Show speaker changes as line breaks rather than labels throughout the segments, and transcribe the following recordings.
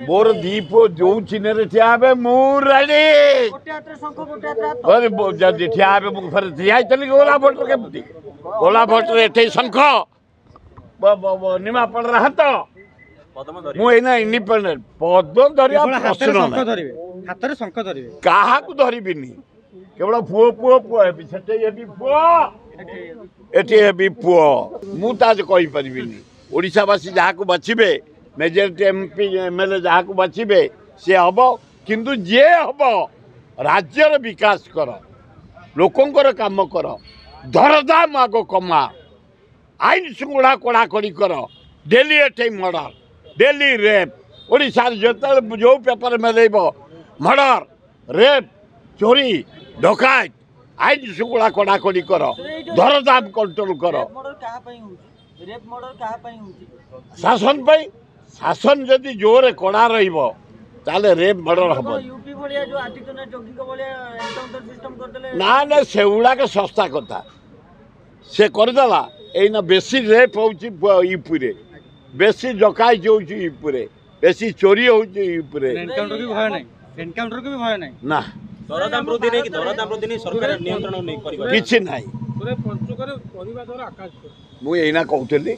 मोर दीप जो चिन्ह ठिया मुझे ठिया फिर ठिया गोला भोटर के गोला भोटर एठे शंख निमापड़ हाथ मुझे इंडिपेंडेंट पद धरिया क्या धरबिनी केवल पुओ पुओ पुओ पुओ पुओ मुझे ओडावासी जहाँ बाछे मेजोरिटी एमपी एमएलए जहाँ बाछे सी हम किंतु जे हम राज्यर विकास कर लोकंर काम कर दरदाम आग कमा आईन श्रृंखला कड़ाकड़ी कर डेली एटे मर्डर डेली रेप ओडिशा जो पेपर में लेब मर्डर रेप चोरी डकायत आईन श्रृंखला कड़ाकड़ी कर दरदाम कंट्रोल कर शासन शासन जदि जोरे कड़ा रहा रेप मर्डर हम ना ना से गुड़ाक सस्ता कथा से करदेला एना बेसी रेप हो यूपी बेसी डकायत हो यूपी बेसी चोरी हो यूपी ना किसी ना मुझे कहती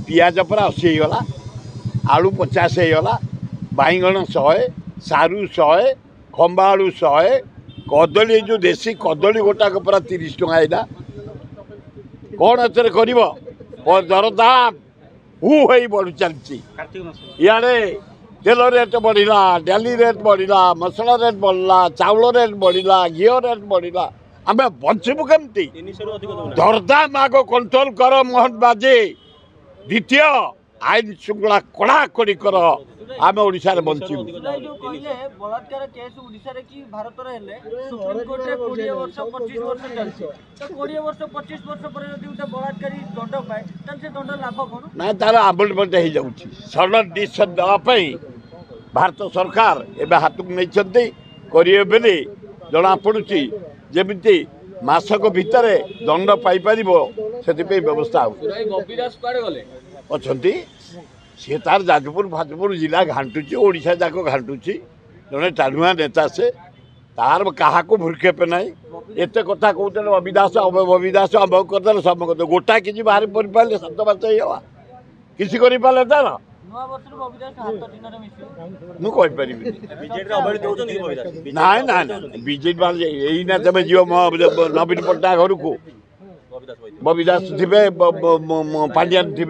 पियाज पूरा 80 होगा आलू 50 होगा बैगण 100 सारू 100 खंबा आलू 100 कदली जो देसी कदली गोटाक पूरा 30 टଙ୍କା एना कौन कर दरदाम हु हो बढ़ चलती इे तेल रेट बढ़ला डाली रेट बढ़ला मसला रेट बढ़ला चाउल रेट बढ़ला घी रेट बढ़ला आम बचबू केमती दरदाम आग कंट्रोल कर मोहन बाजी द्वितीय आईन श्रृंखला कड़ाकड़ी कर आम ओडिशा रे बंचबू
बलात्कार केस ओडिशा रे कि भारत रे हेले सुप्रीम कोर्ट रे 20 वर्ष 25 वर्ष चलछि तो 20 वर्ष 25 वर्ष पर यदि उठे बलात्कारी दंड पाए तन से दंड लाभ कोन
ना तार आम्बलमेंट हो जाउछि सडन डिसीजन दवा पई भारत सरकार एबे हाथ में नहीं करिए बेले जना पड़ुछि जेमिति मासक भितर दंड पाई परिबो सेति व्यवस्था अच्छा सी तार जाजपुर फाजपुर जिला घाटुची ओडिशा जाक घाटुची जड़े टाणुआ नेता से तार क्या भूरखेप ना एत कथा कहते बबिदास बबिदास अम्ब करदे सब करदे गोटा कि बाहर पारे 7 वर्ष होगा किसी कर तार मुझे ना ना बीजेपी यही तुम जीव नवीन पट्टनायक घर को बबिदास थे पांड्यान थे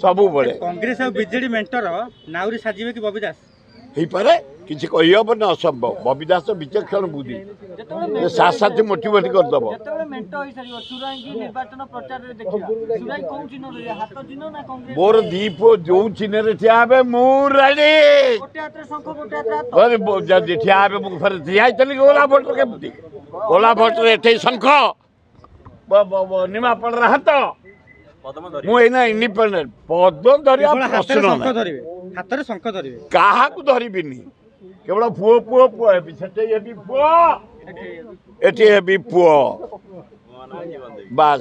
सब बड़े
कांग्रेस और बीजेडी मेंटर नाउरी साजिबे कि बबिदास
ही पारे किसी कहिबो न असंभव बबिदास विचक्षण बुद्धि साथ साथ मोटिवेट कर दबो
जेतबे मेंटर होई सारियो सुराई की निर्वाचन प्रचार रे देखिया सुराई कोन चिन्ह रे हाथ चिन्ह ना कांग्रेस
मोर दीप जो चिन्ह रे ठिया मु रेडी
गोटे हाथ शंख गोटे हाथ
अरे जदी ठिया मु फिर ठिया गोला भोटर के गोला भोटर एठे शंख निमापड़ हाथ मुझे इंडिपेंडेंट पद धरिया
हाथ शंख धरबे
क्या धरबिनी केवल पुओ पुओ पुओ पुओ पुओ बस।